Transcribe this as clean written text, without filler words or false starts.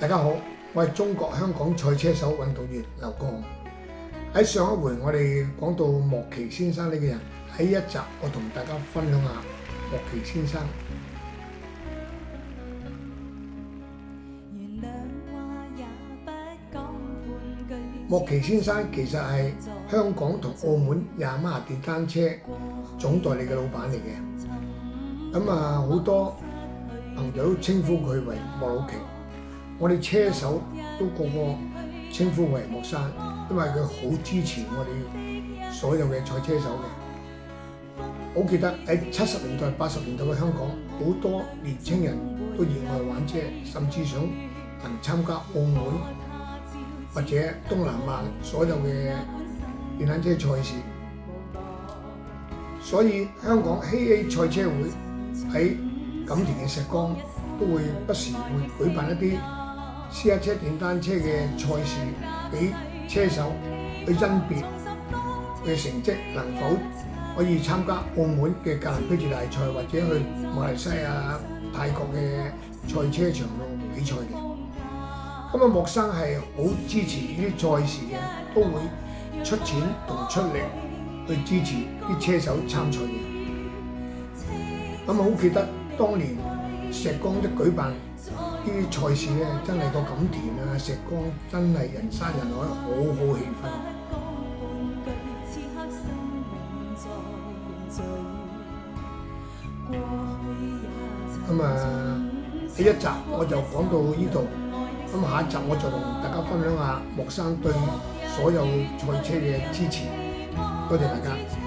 大家好，我係中國香港賽車手運動員劉國雄。喺上一回我哋講到莫奇先生呢個人，喺一集我同大家分享下莫奇先生。莫奇先生其實係香港同澳門雅馬哈電單車總代理嘅老闆嚟嘅。咁好多朋友都稱呼佢為莫老奇，我哋車手都個個稱呼佢為莫生，因為佢好支持我哋所有嘅賽車手嘅。我記得喺70年代、80年代嘅香港，好多年青人都熱愛玩車，甚至想能參加澳門或者東南亞所有嘅電單車賽事。所以香港AA賽車會喺錦田嘅石崗都會不時會舉辦一啲私家車電單車嘅賽事，俾車手去甄別嘅成績能否可以參加澳門嘅格蘭披治大賽，或者去馬來西亞、泰國嘅賽車場度比賽嘅。咁莫生係好支持呢啲賽事嘅，都會出錢同出力去支持啲車手參賽嘅。好記得當年石崗一舉辦呢啲賽事咧，真係個錦田啊、石崗真係人山人海，好好氣氛。呢一集我就講到呢度，下一集我就同大家分享下莫生對所有賽車嘅支持。多謝大家。